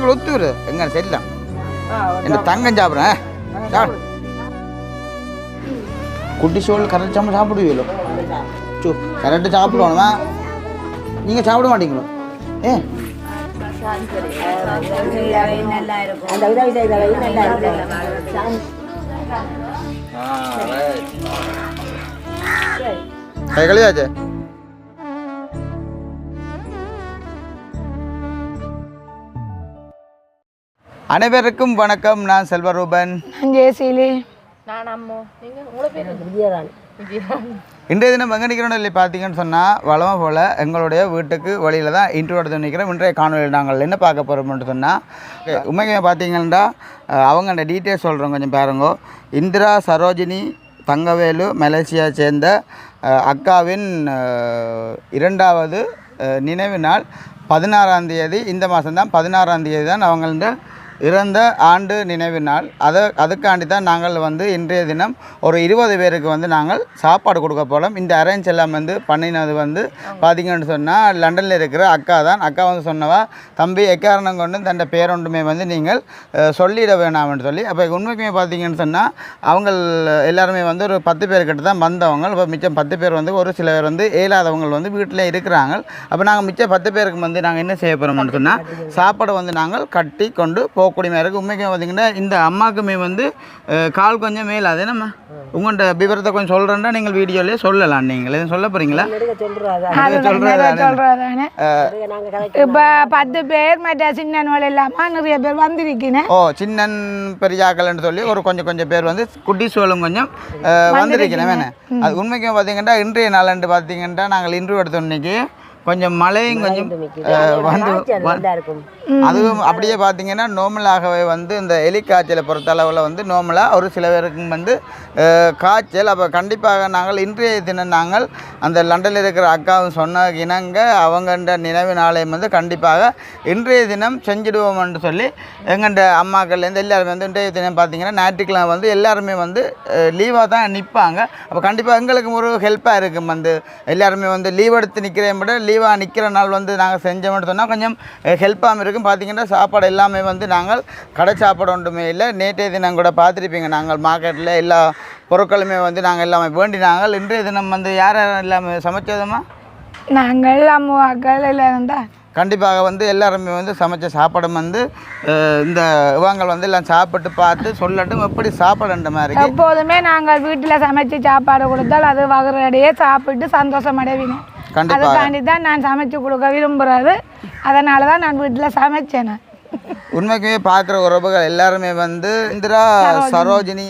நாங்கள் ஒத்துரு எங்க செல்லாம் என்ன தங்கம் சாப்பிட்றேன் குட்டி சோள் கரெக்ட் சாப்பிட சாப்பிடுவீங்களோ சோ கரெக்டாக சாப்பிடுவோம்மா நீங்கள் சாப்பிட மாட்டீங்களோ ஏ கை கழியாச்சு அனைவருக்கும் வணக்கம். நான் செல்வரூபன். நான் ஜெயசீலி. நான் அம்மோ. நீங்கள் உங்களோட பேர் விஜயராணி. இன்றைய தினம் எங்கே நிற்கிறோம் இல்லை பார்த்தீங்கன்னு சொன்னால் வளமாக போல் எங்களுடைய வீட்டுக்கு வழியில் தான் இன்ட்ரோ எடுத்து நிற்கிறோம். இன்றைய காணொலியில் நாங்கள் என்ன பார்க்க போகிறோம்னு சொன்னால் உண்மைக்கு பார்த்தீங்கன்னா அவங்க அந்த டீட்டெயில்ஸ் சொல்கிறோம் கொஞ்சம் பாருங்க. இந்திரா சரோஜினி தங்கவேலு மலேசியா சேர்ந்த அக்காவின் 2வது நினைவு நாள் 16ஆம் தேதி. இந்த மாதம்தான் 16ஆம் தேதி தான் அவங்கள இறந்த ஆண்டு நினைவு நாள். அதுக்காண்டி தான் நாங்கள் இன்றைய தினம் ஒரு 20 பேருக்கு நாங்கள் சாப்பாடு கொடுக்க போகிறோம். இந்த அரேஞ்ச் எல்லாம் பண்ணினது பார்த்திங்கன்னு சொன்னால் லண்டனில் இருக்கிற அக்கா தான். அக்கா சொன்னவா தம்பி எக்காரணம் கொண்டு தன் பேரொன்றுமே நீங்கள் சொல்லிட வேணாம்னு சொல்லி. அப்போ உண்மைக்குமே பார்த்திங்கன்னு சொன்னால் அவங்க எல்லாருமே ஒரு 10 பேர்கிட்ட தான் வந்தவங்க. இப்போ மிச்சம் 10 பேர் ஒரு சில பேர் இயலாதவங்க வீட்டில் இருக்கிறாங்க. அப்போ நாங்கள் மிச்சம் 10 பேருக்கு நாங்கள் என்ன செய்ய போகிறோம்னு சொன்னால் சாப்பாடு நாங்கள் கட்டி கொண்டு போகக்கூடிய மாதிரி இருக்குது. உண்மைக்கு பார்த்திங்கன்னா இந்த அம்மாவுக்குமே கால் கொஞ்சம் மேலே அது நம்ம உங்கள்கிட்ட விவரத்தை கொஞ்சம் சொல்கிறேன்னா நீங்கள் வீடியோலேயே சொல்லலாம். நீங்கள் எதுவும் சொல்ல போகிறீங்களா? சொல்கிறதானே இப்போ 10 பேர் மற்ற சின்னன் இல்லாமல் நிறைய பேர் வந்திருக்கீங்க. சின்னன் பெரியாக்கள்னு சொல்லி ஒரு கொஞ்சம் பேர் குட்டி சோளும் கொஞ்சம் வந்திருக்கிறேன் வேணே. அது உண்மைக்கு பார்த்திங்கன்னா இன்றைய நாளன்று பார்த்திங்கன்னா நாங்கள் இன்ட்ரூ எடுத்த இன்னைக்கு கொஞ்சம் மழையும் கொஞ்சம் அதுவும் அப்படியே பார்த்தீங்கன்னா நார்மலாகவே இந்த எலிக்காய்ச்சலை பொறுத்தளவில் நார்மலாக ஒரு சில பேருக்கும் காய்ச்சல். அப்போ கண்டிப்பாக நாங்கள் இன்றைய தினம் நாங்கள் அந்த லண்டனில் இருக்கிற அக்காவும் சொன்ன இனங்க அவங்கண்ட நினைவு நாளையும் கண்டிப்பாக இன்றைய தினம் செஞ்சிடுவோம்னு சொல்லி எங்கள்ட அம்மாக்கள்லேருந்து எல்லாருமே இன்றைய தினம் பார்த்தீங்கன்னா ஞாயிற்றுக்கிழமை எல்லாருமே லீவாக தான் நிற்பாங்க. அப்போ கண்டிப்பாக எங்களுக்கு ஒரு ஹெல்ப்பாக இருக்கும். எல்லாருமே லீவ் எடுத்து நிற்கிறேன் விட லீவாக நிற்கிற நாள் நாங்கள் செஞ்சோம்னு சொன்னால் கொஞ்சம் ஹெல்ப்பாக இருக்கும். பார்த்திங்கன்னா சாப்பாடு எல்லாமே நாங்கள் கடை சாப்பாடு ஒன்றுமே இல்லை. நேற்றைய தினம் கூட பார்த்துருப்பீங்க நாங்கள் மார்க்கெட்டில் எல்லா பொருட்களுமே நாங்கள் எல்லாமே வேண்டினாங்க. இன்றைய தினம் யார் எல்லாமே சமைச்சதுமா நாங்கள் அம்மாக்கள் எல்லாம் தான் கண்டிப்பாக எல்லாருமே சமைச்ச சாப்பாடும் இந்த இவங்க எல்லாம் சாப்பிட்டு பார்த்து சொல்லட்டும் எப்படி சாப்பாடுன்ற மாதிரி. எப்போதுமே நாங்கள் வீட்டில் சமைச்சு சாப்பாடு கொடுத்தால் அது வகுறடையே சாப்பிட்டு சந்தோஷம் அடைவீங்க. அதுக்காண்டி தான் நான் சமைச்சு கொடுக்க விரும்புகிறது. அதனால தான் நான் வீட்டில் சமைச்சேன். உண்மைக்குமே பார்க்குற உறவுகள் எல்லாருமே இந்திரா சரோஜினி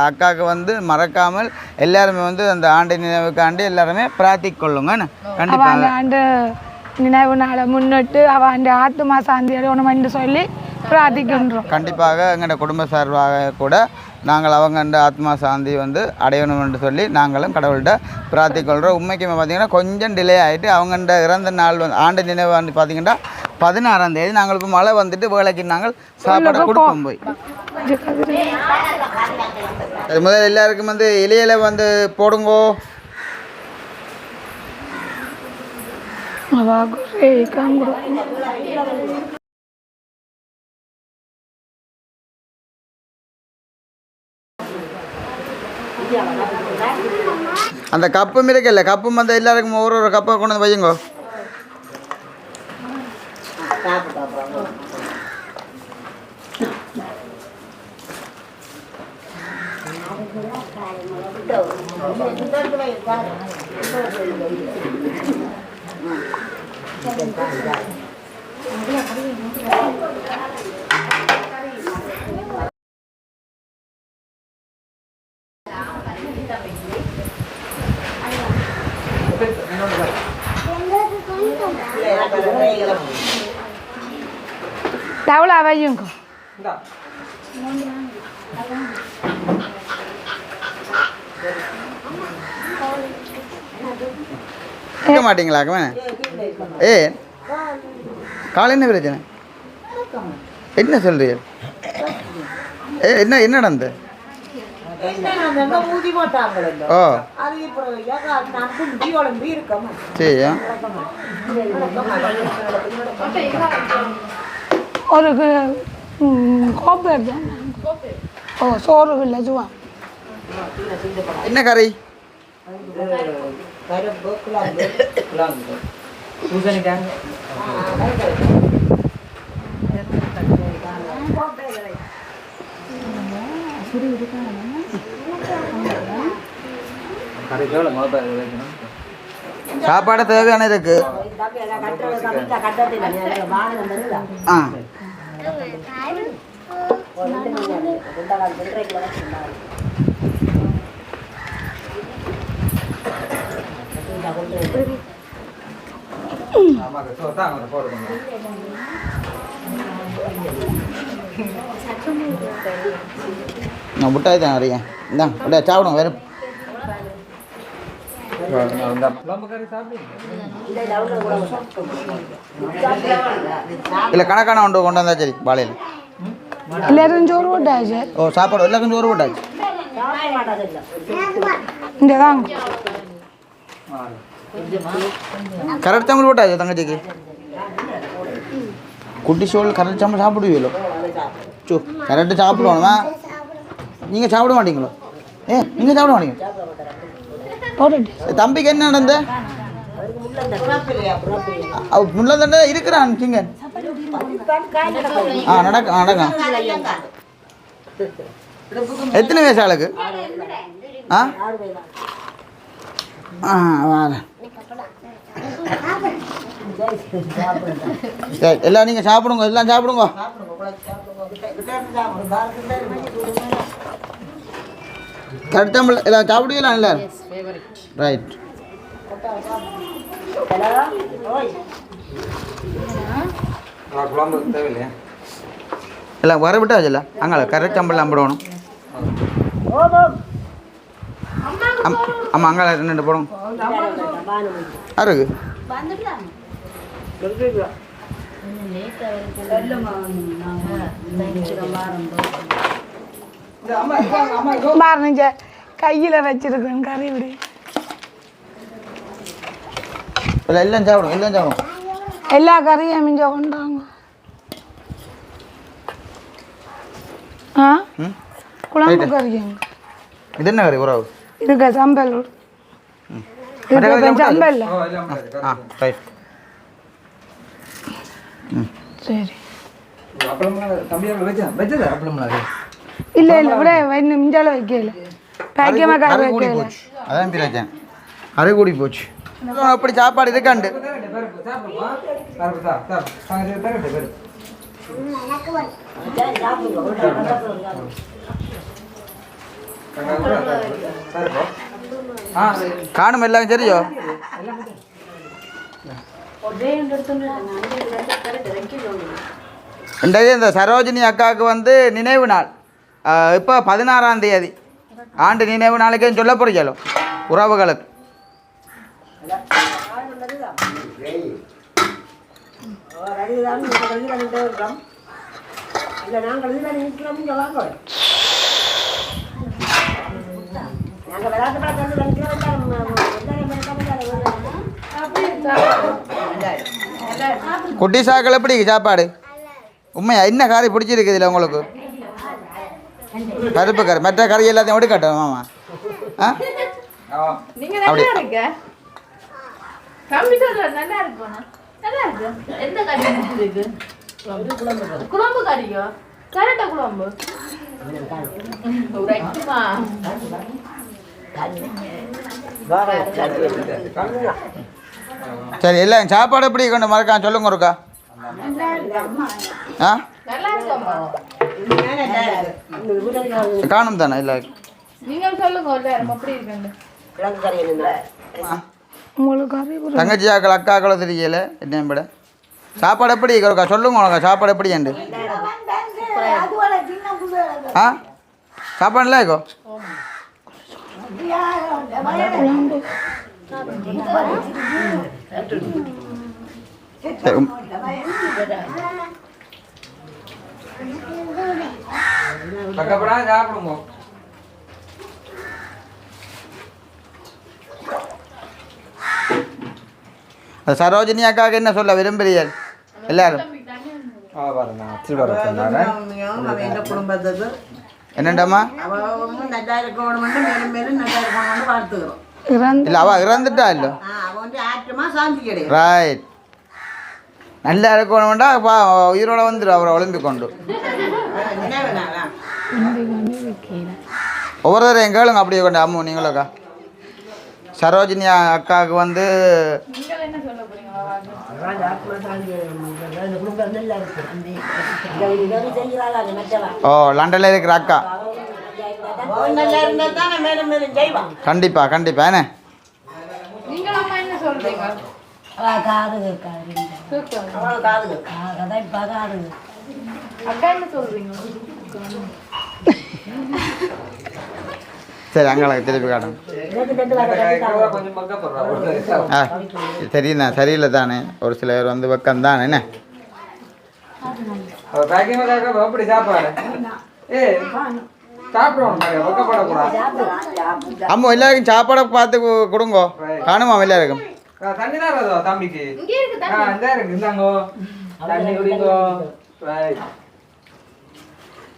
அக்காவுக்கு மறக்காமல் எல்லாருமே அந்த ஆண்டு நினைவுக்காண்டி எல்லாருமே பிரார்த்திக் கொள்ளுங்க. கண்டிப்பாக ஆண்டு நினைவு நாளை முன்னிட்டு அவன் ஆத்மா சாந்தி அடையணும்னு சொல்லி பிரார்த்திக்கின்றோம். கண்டிப்பாக எங்களோட குடும்ப சார்பாக கூட நாங்கள் அவங்க ஆத்மா சாந்தி அடையணும்னு சொல்லி நாங்களும் கடவுள்கிட்ட பிரார்த்திக்கொள்கிறோம். உண்மைக்குமே பார்த்திங்கன்னா கொஞ்சம் டிலே ஆகிட்டு அவங்க இறந்த நாள் ஆண்டு நினைவு பார்த்திங்கன்னா 16ஆம் தேதி. நாங்கள் இப்போ மழை வேலைக்கு நாங்கள் சாப்பாடு கொடுப்போம் போய். அது முதல்ல எல்லாருக்கும் இலையில போடுங்கோ. அந்த கப்பும் இருக்குல்ல, கப்பும் எல்லாருக்கும் ஒரு கப்பை கொண்டு வையுங்கோ. எவ்வளோ வையுங்க கேட்க மாட்டீங்களா? ஏ காலை என்ன பிரச்சனை? என்ன சொல்றீங்க? என்ன என்ன நடந்து? ஓ சரியா ஒரு கோப்பை எடுத்தேன். ஓ சோறு இல்லை சுவா. என்ன கறி? சாப்பாடு தேவையான இருக்கு. ஆ நான் முட்டாய் தான் அறியேன். இந்தாங்க அப்படியே சாப்பிடுங்க வேறு. இல்லை கணக்கான ஒன்று கொண்டு வந்தா சரி. வாழையில் எல்லாரும் சோறு போட்டாச்சு. ஓ சாப்பாடு எல்லாருக்கும் சோறு போட்டாச்சு. இங்கே தான் கரெக்ட் தமிழ் போட்டாச்சு. தங்கச்சிக்கு குட்டி சோள் கரெக்ட் தமிழ் சாப்பிடுவீங்களோ? சோ கரெக்டு சாப்பிடுவோம்மா. நீங்கள் சாப்பிட மாட்டீங்களோ? நீங்கள் சாப்பிட மாட்டீங்க? தம்பிக்கு என்ன நடந்த? முள்ளந்தண்டை இருக்கிறான் சிங்கன். நடக்கும். எத்தனை வயசு ஆளுக்கு? எல்லாம் நீங்கள் சாப்பிடுங்க. எல்லாம் சாப்பிடுங்க. கரெக்டாக எல்லாம் சாப்பிடுவீங்களா? எல்லாரும் ரைட். குழம்பு தேவையில்லையா? எல்லாம் வர விட்டாச்சு. இல்லை அங்கே கரெக்ட் சம்பளம் நம்பிடணும். ஆமாம் அங்கே ரெண்டு போடும். யாருக்கு பாருங்க கையில் வச்சிருக்கேன் கறி விடு. எல்லாம் சாப்பிடும். எல்லாம் சாப்பிடும். எல்லா கறியும் மிஞ்ச கொண்டாங்க. குழம்பு கறிங்க. இது என்ன கறி? உறவு இதுக்கு சம்பல். சம்பல் சரி. இல்லை இல்லை விட மிஞ்சால வைக்கல. பேக்கியமாக கறி வைக்கல. அதான் பிரச்சனை. அரை கூடி போச்சு. அப்படி சாப்பாடு இருக்காண்டு. காணும் எல்லாம் சரியோ? இன்றைக்கு இந்த சரோஜினி அக்காவுக்கு வந்து நினைவு நாள். இப்போ 16ஆம் தேதி ஆண்டு நினைவு நாளைக்கு சொல்ல போறீங்களோ உறவுகளுக்கு? குட்டி சாக்கள் எப்படி சாப்பாடு? உண்மையா என்ன கறி பிடிச்சிருக்குதுல்ல உங்களுக்கு? கருப்பு கறி. மற்ற கறி எல்லாத்தையும் எடுக்கட்டும் மாமா. அப்படி குழம்பு கறியோ? கரெக்டா குழம்பு சரி. எல்லாம் சாப்பாடு எப்படி கொண்டு மறக்காம சொல்லுங்க ஒருக்கா. காணும் தானே இல்லை? தங்கச்சி ஆக்கள் அக்காக்களோ தெரியல என்ன விட சாப்பாடு எப்படி ஒருக்கா சொல்லுங்க உனக்கா. சாப்பாடு எப்படி ஏண்டு? சாப்பாடு இல்லை இருக்கோ? சாப்பிடுங்க. சரோஜினி அக்காவுக்கு என்ன சொல்ல விரும்புறீர்கள் எல்லாரும்? குடும்பத்துக்கு என்னண்டாமா அவன் நல்லா இருக்கணும் மேலும் மேலும் நல்லா இருக்கணும்னு வாழ்த்துக்கிறோம். இல்லை அவள் இறந்துட்டா இல்லை அவன் வந்து ஆற்றமா சாந்தி கிடையாது. ரைட் நல்லா இருக்கணும்டா உயிரோட வந்துடும் அவரை ஒளிம்பி கொண்டு ஒவ்வொருத்தரும் எங்களுங்க அப்படியே கொண்டு அம்மு நீங்களுக்கா சரோஜினி அக்காவுக்கு வந்து ஓ லண்டனில் இருக்கிற அக்கா நல்லா இருந்தா தானே மேலும் மேலும் செய்வான். கண்டிப்பா கண்டிப்பா என்ன நீங்கள் அம்மா என்ன சொல்றீங்க? காது கேட்காது அவள் காது கேட்காது இப்போ காது அக்கா என்ன சொல்றீங்க? சரி அங்கே திருப்பி காட்டும் ஆ சரிண்ணா சரியில்லை தானே ஒரு சிலர் வந்து வெக்கம் தானே என்ன அப்படி சாப்பாடு அம்மா எல்லாருக்கும் சாப்பாடை பார்த்து கொடுங்கோ காணுமா எல்லாருக்கும் தண்ணி தான் தம்பிக்கு இங்கே இருக்கு தண்ணி. இருக்கு இந்தாங்கோ தண்ணி குடிங்கோ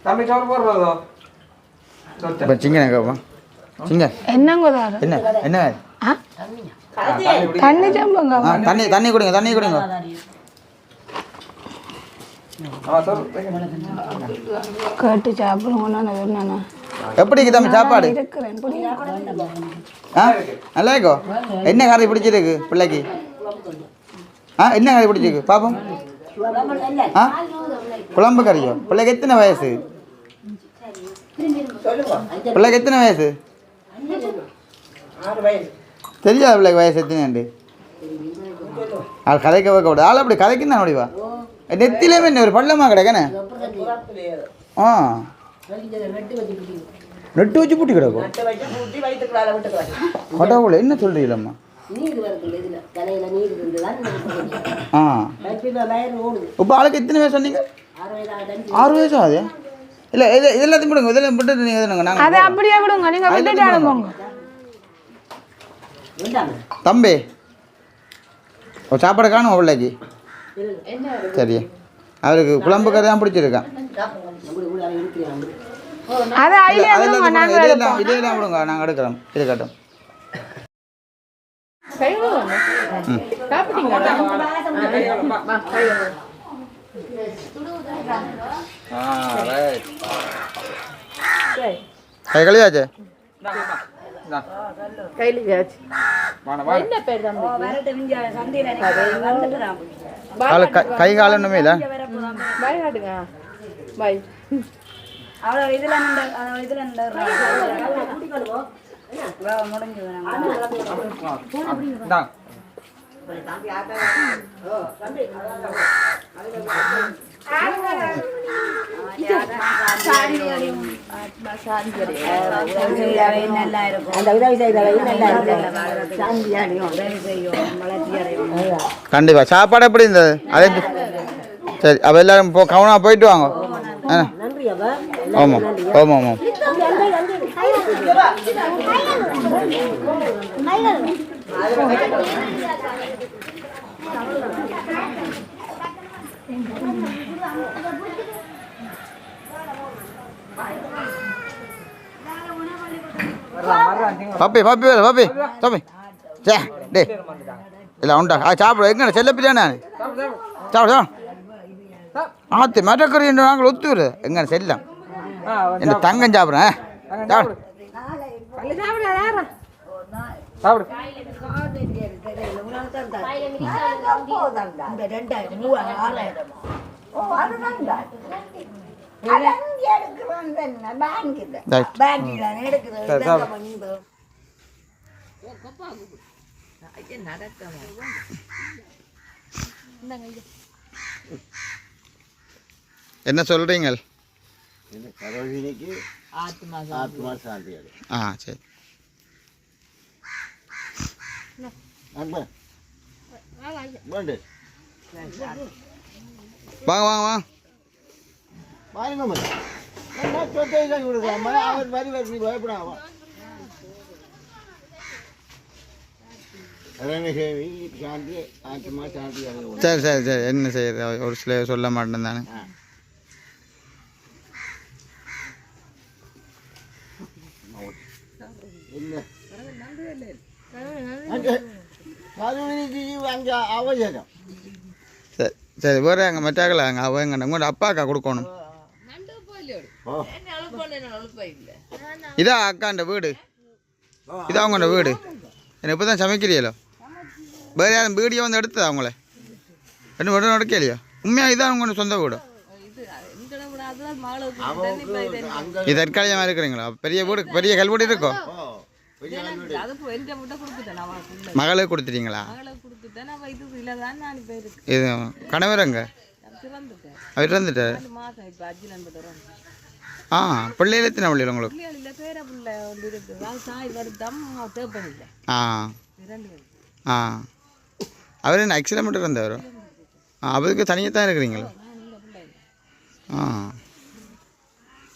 தம்பி சோறு போடுறதோ இப்போ சிங்கன் கேட்போம் சிங்கன் என்னங்க தாரு என்ன என்ன ஆ தண்ணி சம்பங்க ஆ தண்ணி தண்ணி குடிங்க தண்ணி குடிங்க கேட்டு சாப்பிடுவோம்னா என்னண்ணா எப்படி இருக்கு தம்பி சாப்பாடு இருக்கிறேன் ஆ நல்லா இருக்கோ என்ன கறி பிடிச்சிருக்கு பிள்ளைக்கு ஆ என்ன கறி பிடிச்சிருக்கு பாப்போம் ஆ குழம்பு கறியோ பிள்ளைக்கு எத்தனை வயசு பிள்ளைக்கு எத்தனை வயசு தெரியாது பிள்ளைக்கு வயசு எத்தனை ஆள் கதைக்க வைக்க விட ஆள் அப்படி கதைக்கு தான் முடிவா நெத்திலேயே என்ன ஒரு பள்ளமா கிடக்கண்ணே ஆ நெட்டு வச்சு பூட்டி கிடக்கும் கடவுளை என்ன சொல்றீங்களம்மா ஆ இப்போ ஆளுக்கு எத்தனை வயசு சொன்னீங்க 6 வயசு ஆகுது இல்லை இது இதெல்லாத்தையும் விடுங்க இதெல்லாம் விட்டு நீங்கள் எதுனுங்க அதை நாங்கள் அப்படியே விடுங்க நீங்க விட்டுட்டு அனுப்புங்க தம்பி ஒரு சாப்பாடு காணும் பிள்ளைக்கு சரி அவருக்கு குழம்பு கறி தான் பிடிச்சிருக்கான் அதை ஐடியா விடுங்க நாங்கள் எடுப்போம் இதெல்லாம் விடுங்க நாங்கள் எடுக்கிறோம் இருக்கட்டும் கை கழியாச்சு என்ன பேர் தம்பி? கை காலம் ஒன்றுமே இல்லை பாய் காட்டுங்க. பாய். அவ்வளோ இதில் முடிஞ்சு கண்டிப்பா சாப்பாடு எப்படி இருந்தது அதே சரி அப்போ எல்லாரும் கவனமாக போயிட்டு வாங்க ஆமாம் ஆமாம் ஆமாம் பப்பி பப்பி வேறு பப்பி தம்பி சே டே இல்லை உண்டா சாப்பிடு எங்கே செல்லப்பில்லையா நான் சாப்பிடு ஆத்து மரக்கறி என்று நாங்கள் ஒத்துரு எங்கே செல்லம் என் தங்கம் சாப்பிட்றேன் சாப்பிடு சாப்பிடு என்ன சொல்றீங்க ஆ சரி வாங்க வாங்க வாங்க சரி சரி சரி என்ன செய்யுது ஒரு சில சொல்ல மாட்டேன் தானே. சரி சரி வேறு அங்கே மற்றாக்கள் அங்கே அவங்க உங்களோட அப்பாக்கா கொடுக்கணும். இதா அக்காண்ட வீடு, இதா அவங்களோட வீடு. என்ன இப்போ தான் சமைக்கிறீங்களோ? வேறு யாரும் வீடியோ வந்து எடுத்ததா அவங்கள ரெண்டு வீடும் எடுக்கலையா? உண்மையாக இதான் உங்களோட சொந்த வீடு? இது தற்காலிகமாக இருக்கிறீங்களா? பெரிய வீடு, பெரிய கல்வீடு இருக்கோ? மகளுக்கு கொடுத்துட்டீங்களா? இது கணவரங்க அவர் இருந்துட்டார். ஆ பிள்ளைகள் எத்தனை பிள்ளைகள் உங்களுக்கு? ஆ ஆ அவர் என்ன ஆக்சிடென்ட் மட்டும் இருந்தவர்? அவருக்கு தனியாக தான் இருக்கிறீங்களா? ஆ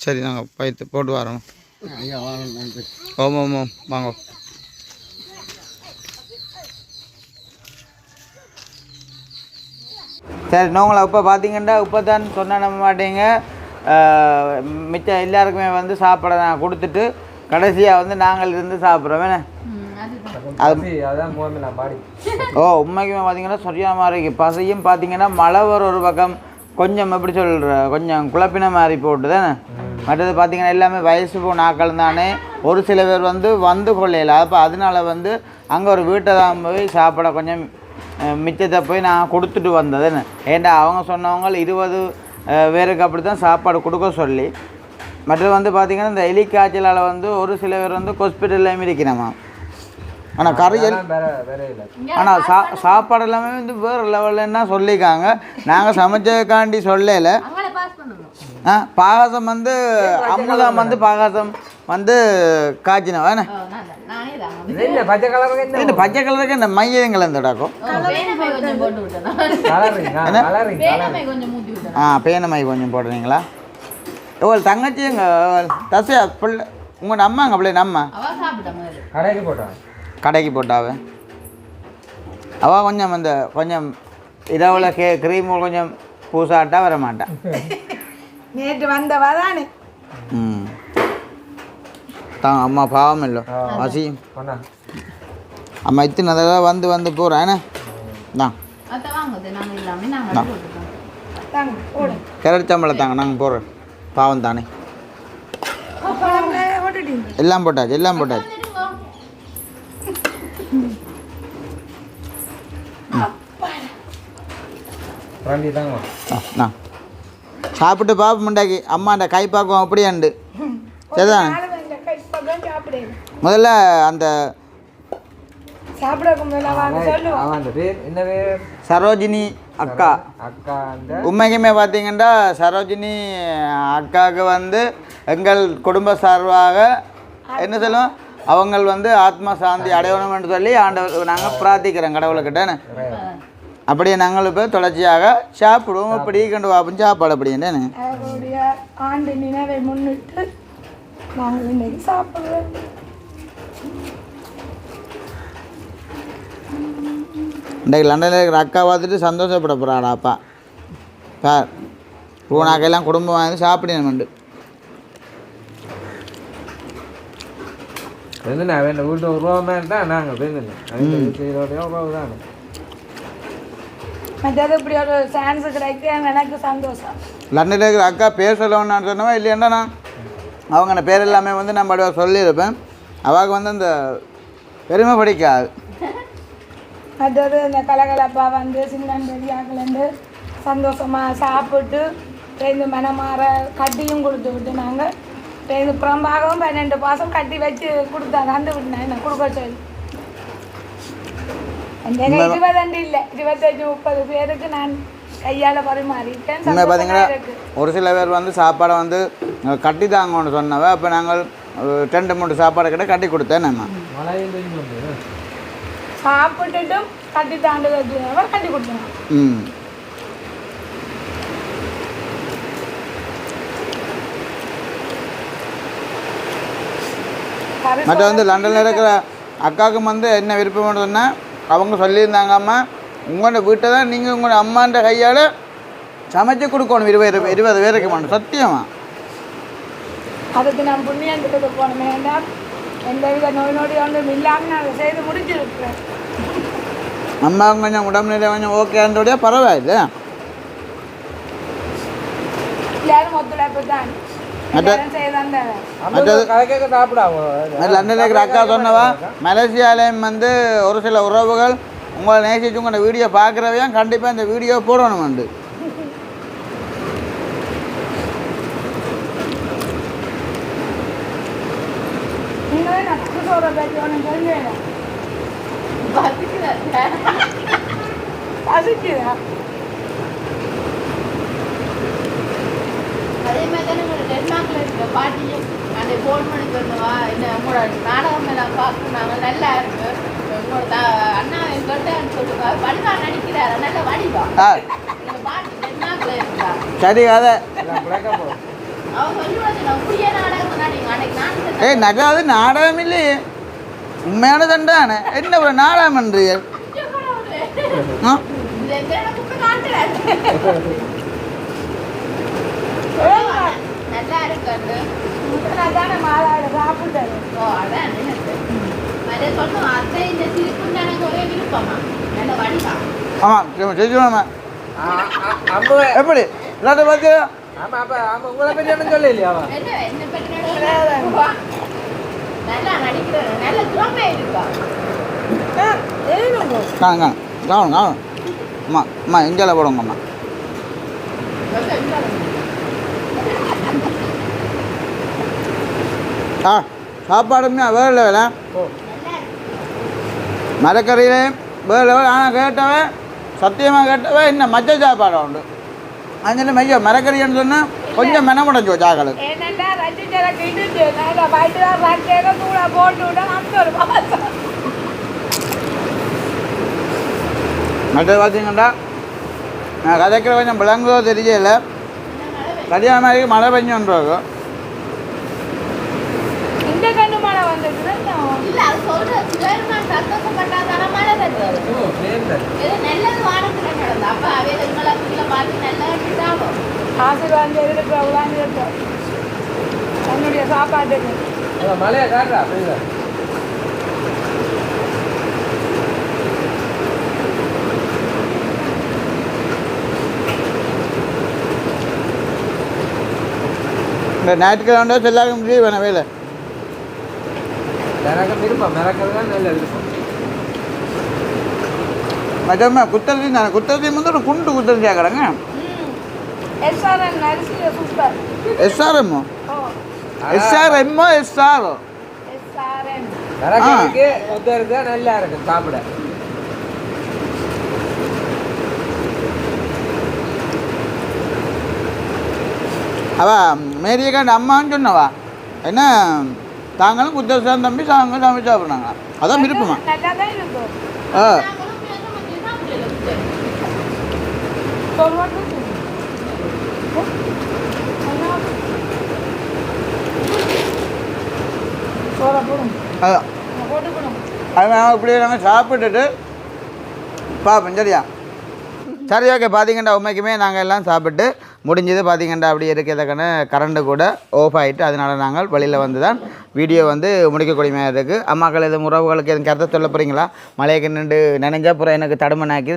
சரி நாங்கள் பைத்து போட்டு வரோம். ஓம் ஓம் ஓம் வாங்க. சரி நோங்களா இப்போ பார்த்தீங்கன்னா இப்போ தான் சொன்ன நம்ப மாட்டீங்க. மிச்சம் எல்லாருக்குமே வந்து சாப்பிட நான் கொடுத்துட்டு கடைசியாக வந்து நாங்கள் இருந்து சாப்பிட்றோம். வேணே ஓ உண்மைக்குமே பார்த்தீங்கன்னா சரியான மாதிரி இருக்குது. பசையும் பார்த்தீங்கன்னா மழை வர ஒரு பக்கம் கொஞ்சம் எப்படி சொல்கிற கொஞ்சம் குழப்பின மாதிரி போட்டு தானே. மற்றது பார்த்தீங்கன்னா எல்லாமே வயசு போன ஆக்கள் தானே. ஒரு சில பேர் வந்து கொள்ளையில. அப்போ அதனால வந்து அங்கே ஒரு வீட்டை தான் போய் சாப்பிட கொஞ்சம் மிச்சத்தை போய் நான் கொடுத்துட்டு வந்ததுன்னு. ஏன்டா அவங்க சொன்னவங்க 20 பேருக்கு அப்படி தான் சாப்பாடு கொடுக்க சொல்லி. மற்றது வந்து பார்த்திங்கன்னா இந்த எலி காய்ச்சலால் வந்து ஒரு சில பேர் வந்து ஹாஸ்பிட்டல்லையும் இருக்கணுமா. ஆனால் கரையல் ஆனால் சாப்பாடு எல்லாமே வந்து வேறு லெவல்லன்னா சொல்லிக்காங்க. நாங்கள் சமைச்சதுக்காண்டி சொல்லலை. பாகாசம் வந்து அமுதம் வந்து பாகாசம் வந்து காய்ச்சினா வேணே பச்சை கலருக்கு இந்த மையம் கலந்துடாக்கும். பேனமை கொஞ்சம் போடுறீங்களா? எவ்வளோ தங்கச்சிங்க தசையா பிள்ளை உங்களோட அம்மாங்க பிள்ளை நம்ம கடைக்கு போட்டாவே அவள் கொஞ்சம் அந்த கொஞ்சம் இரவில் க்ரீமு கொஞ்சம் பூசாட்டா வர மாட்டான். நேற்று வந்தவா தானே. ம் தான் அம்மா பாவம் இல்லை வசி அம்மா இத்தனை தடவை வந்து போகிறேன் என்ன தான் கிரட் சம்பளம் தாங்க நாங்கள் போகிறோம். பாவம் தானே எல்லாம் போட்டாச்சு எல்லாம் போட்டாச்சு. சாப்பிட்டு பாப்பு முண்டாக்கி அம்மாண்ட கை பார்க்கும் அப்படியாண்டு சரிதான். முதல்ல அந்த சரோஜினி அக்கா உண்மைக்குமே பார்த்தீங்கன்னா சரோஜினி அக்காவுக்கு வந்து எங்கள் குடும்ப சார்பாக என்ன சொல்லுவோம் அவங்க வந்து ஆத்மா சாந்தி அடையணும்னு சொல்லி ஆண்டவர் நாங்கள் பிரார்த்திக்கிறோம் கடவுளுக்கிட்டேன்னு. அப்படியே நாங்கள் இப்போ தொடர்ச்சியாக சாப்பிடுவோம். இப்படி கண்டு வாப்பும் சாப்பாடு அப்படின்ட்டு அவருடைய ஆண்டு நினைவை முன்னிட்டு நாங்கள் இன்னைக்கு சாப்பிடுவோம். இன்றைக்கு லண்டனில் இருக்கிற அக்கா பார்த்துட்டு சந்தோஷப்பட போகிறாடா அப்பா சார் பூனாக்கெல்லாம் குடும்பம் வாங்கி சாப்பிடணுமெண்டு. வீட்டு ஒரு ரூபா தான் நாங்கள் மற்றது இப்படி ஒரு சான்ஸ் கிடைக்கும் எனக்கு சந்தோஷம். லண்டனில் இருக்கிற அக்கா பேர் சொல்லணும்னு சொன்னவா இல்லையாண்டா அவங்க அந்த பேர் எல்லாமே வந்து நம்ம சொல்லியிருப்பேன். அவளுக்கு வந்து அந்த பெருமை படிக்காது. மற்றது இந்த கலகலப்பா வந்து சின்ன பெரியாக்கலேருந்து சந்தோஷமாக சாப்பிட்டு சேர்ந்து மனமாற கட்டியும் கொடுத்து விட்டு நாங்கள் சேர்ந்து புறம்பாகவும் 12 மாதம் கட்டி வச்சு கொடுத்தா தந்து விட்டேன் என்ன கொடுக்க சொல்லி. அந்த 20 இல்லை 25-30 பேருக்கு நான் கையால் பரிமாறிட்டேன். பார்த்தீங்கன்னா ஒரு சில பேர் வந்து சாப்பாடை வந்து கட்டி தாங்கன்னு சொன்னவ. அப்போ நாங்கள் 2-3 சாப்பாடு கிட்ட கட்டி கொடுத்தேன். நம்ம சாப்பிட்டுட்டும் கட்டி தாண்டு கட்டி கொடுத்தேன். மற்ற வந்து லண்டனில் இருக்கிற அக்காவுக்கு வந்து என்ன விருப்பம்னு சொன்னால் அவங்க சொல்லியிருந்தாங்க அம்மா உங்களோட வீட்டை தான் நீங்கள் உங்களோட அம்மான்ற கையால் சமைச்சு கொடுக்கணும் 20 பேருக்கு மட்டும் சத்தியமா அதுக்கு நான் புண்ணியத்துக்கு போனோமே எந்த வித நோய் நொடி ஒன்றும் இல்லாமல் நான் அதை செய்து முடிச்சிருக்கிறேன். அம்மா கொஞ்சம் உடம்புநிலை கொஞ்சம் ஓகேன்றோடைய பரவாயில்ல எல்லாரும் ஒத்துழைப்பு தான் எல்லாரும் செய்தாங்க. கதைக்க சாப்பிடாமோ லண்டனில் இருக்கிற அக்கா சொன்னவா மலேசியாலையும் வந்து ஒரு சில உறவுகள் உங்களை நேசிச்சு உங்களோட வீடியோ பார்க்குறவையும் கண்டிப்பாக இந்த வீடியோ போடணும் வந்து நீங்களே நான் புதுசோட பேச்சு ஒன்று சொல்லுவேன். பசிக்குதா? அதே மாதிரி தானே உங்களோட டென்மார்க்கில் இருக்கிற பாட்டியும் அந்த ஃபோன் பண்ணி சொன்னவா என்ன உங்களோட நாடகம் எல்லாம் பார்க்கணுனாங்க நல்லா இருக்கு உங்களோட அண்ணா எங்கிட்ட சொல்லுவா வடிவா நடிக்கிறாரு நல்ல வடிவா எங்க பாட்டி டென்மார்க்கில் இருக்கா சரி அதை அவங்க சொல்லுவாங்க புதிய நாடகம் நடிங்க அன்னைக்கு நான் ஏய் நகாது நாடகம் இல்லையே உண்மையான தண்டானே என்ன ஒரு நாடகம் பண்ணுறீங்க இந்த எனக்கு காட்டுறாரு நல்லா இருக்கு நான் தானே மாதாட சாப்பிட்டேன். ஓ அதான் அதே சொன்னோம் அத்தை இந்த சிரிப்புன்னு எனக்கு ஒரே விருப்பமா நல்ல வடிவா ஆமாம் செஞ்சுவாமா அம்மா எப்படி இல்லாட்ட பார்த்து ஆமா அப்ப ஆமா உங்களை பத்தி ஒன்றும் சொல்ல இல்லையா அவன் என்ன என்ன பற்றி நல்லா நடிக்கிறாரு நல்ல திறமை இருக்கா காணும் காணும் அம்மா அம்மா இஞ்சால போடுங்க அம்மா ஆ சாப்பாடுமே வேறு லெவல மரக்கறியிலே வேறு லெவல் ஆனால் கேட்டவன் சத்தியமாக கேட்டவன் என்ன மச்ச சாப்பாடு உண்டு அதனால மையோ மரக்கறின்னு சொன்னால் கொஞ்சம் மெனமுடைஞ்சோ சாக்களுக்கு என்னென்னா ரெண்டு சிலக்கு இடிச்சு நான் பயிட்டு தான் ரக்கையில தூளை போட்டு விட்டேன் அந்த ஒரு மாதம் மற்றது பார்த்தீங்கன்னா நான் கதைக்கிற கொஞ்சம் விளங்குதோ தெரியல கல்யாணம் மாதிரி மழை பெஞ்சோன்றது இந்த கண்ணு மழை வந்துட்டு இல்ல அது சொல்றது கவர்மெண்ட் சந்தோஷப்பட்டா தானே மழை தருவாரு ஏதோ நல்லது வானத்துல நடந்தது அப்ப அவையில இவங்கள பார்த்து நல்லா இதாகும் ஆசீர்வாதம் செய்துட்டு உட்காந்துருக்கோம் தன்னுடைய சாப்பாட்டுக்கு மழையை காட்டுறா புரியுதா இந்த ஞாயிற்றுக்கிழமை எல்லாருக்கும் லீவ் வேணும் வேலை மிரக்கம் விருப்பம் மிரக்கிறது தான் நல்ல விருப்பம் மற்றமே குத்தரிசி தானே குத்தரிசி வந்து ஒரு குண்டு குத்தரிசி ஆகிறாங்க எஸ்ஆர்என் அரிசி சூப்பர் எஸ்ஆர்எம்மோ ஓ எஸ்ஆர்எம்மோ எஸ்ஆரோ எஸ்ஆர்என் மிரக்கிறதுக்கு ஒத்துறது தான் நல்லா இருக்கும் சாப்பிட அவள் மேரியக்காண்ட அம்மான்னு சொன்னவா என்ன தாங்களும் குத்தரிசான் தம்பி சாங்களும் சமைச்சு சாப்பிட்றாங்க அதான் விருப்பமா நல்லா தான் இருக்கும் ஆ சொல்லுவாங்க சோற போடும் அதான் போட்டுக்கணும் அதனால் இப்படி நாங்கள் சாப்பிட்டுட்டு பார்ப்போம் சரியா சரி ஓகே பார்த்தீங்கன்னா உண்மைக்குமே நாங்கள் எல்லாம் சாப்பிட்டு முடிஞ்சது பார்த்தீங்கன்னா அப்படி இருக்கிறதுக்கான கரண்ட்டு கூட ஆஃப் ஆகிட்டு அதனால் நாங்கள் வெளியில் வந்து தான் வீடியோ வந்து முடிக்கக்கூடிய இருக்குது அம்மாக்கள் எதுவும் உறவுகளுக்கு எதுவும் கருத்தை சொல்ல போகிறீங்களா மலைக்கு நின்று நினைஞ்சா அப்புறம் எனக்கு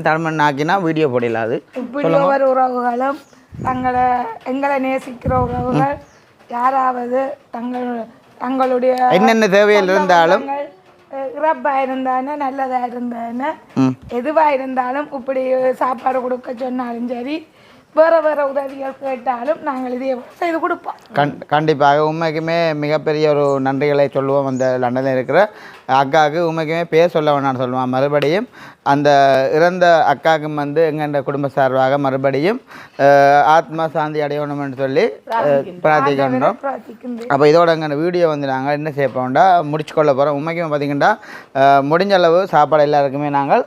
தடுமன் ஆக்கினா வீடியோ போடல அது இப்படி ஒவ்வொரு உறவுகளும் எங்களை நேசிக்கிற உறவுகள் யாராவது தங்களுடைய என்னென்ன தேவையில் இருந்தாலும் இறப்பாக இருந்தானே நல்லதாக இருந்தானே எதுவாக இருந்தாலும் இப்படி சாப்பாடு கொடுக்க சொன்னாலும் சரி வேறு வேறு உதவிகள் கேட்டாலும் நாங்கள் இதே செய்து கொடுப்போம் கண்டிப்பாக உண்மைக்குமே மிகப்பெரிய ஒரு நன்றிகளை சொல்லுவோம் அந்த லண்டனில் இருக்கிற அக்காவுக்கு உண்மைக்குமே பேர் சொல்ல வேணான்னு சொல்லுவான் மறுபடியும் அந்த இறந்த அக்காவுக்கும் வந்து எங்கள் குடும்ப சார்பாக மறுபடியும் ஆத்மா சாந்தி அடையணும்னு சொல்லி பிரார்த்திக்கின்றோம் அப்போ இதோட எங்கள் வீடியோ வந்து நாங்கள் என்ன செய்ய போகிறோம்டா முடிச்சுக்கொள்ள போகிறோம் உண்மைக்குமே பார்த்திங்கன்னா முடிஞ்ச அளவு சாப்பாடு எல்லாருக்குமே நாங்கள்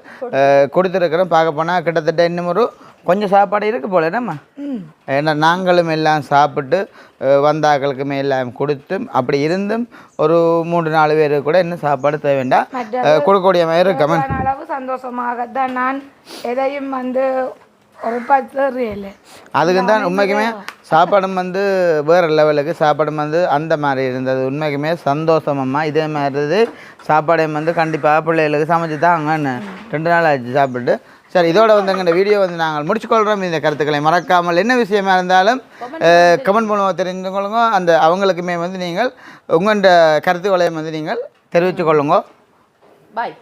கொடுத்துருக்குறோம் பார்க்க போனால் கிட்டத்தட்ட இன்னும் ஒரு கொஞ்சம் சாப்பாடு இருக்குது போல என்னம்மா ஏன்னா நாங்களும் எல்லாம் சாப்பிட்டு வந்தாக்களுக்குமே எல்லாம் கொடுத்து அப்படி இருந்தும் ஒரு 3-4 பேருக்கு கூட இன்னும் சாப்பாடு தேவை வேண்டாம் கொடுக்கக்கூடிய மாதிரி இருக்கமா அளவு சந்தோஷமாகத்தான் நான் எதையும் வந்து ஒரு 10 இல்லை அதுக்கு தான் உண்மைக்குமே சாப்பாடும் வந்து வேறு லெவலுக்கு சாப்பாடும் வந்து அந்த மாதிரி இருந்தது உண்மைக்குமே சந்தோஷமம்மா இதே மாதிரி இது சாப்பாடையும் வந்து கண்டிப்பாக பிள்ளைகளுக்கு சமைச்சு தாங்கன்னு 2 நாள் ஆச்சு சாப்பிட்டு சரி இதோட வந்து எங்கள் வீடியோ வந்து நாங்கள் முடிச்சுக்கொள்கிறோம் இந்த கருத்துக்களை மறக்காமல் என்ன விஷயமா இருந்தாலும் கமெண்ட் மூலமாக தெரிந்து கொள்ளுங்க அந்த அவங்களுக்குமே வந்து நீங்கள் உங்களோட கருத்துக்களையும் வந்து நீங்கள் தெரிவித்து கொள்ளுங்க பாய்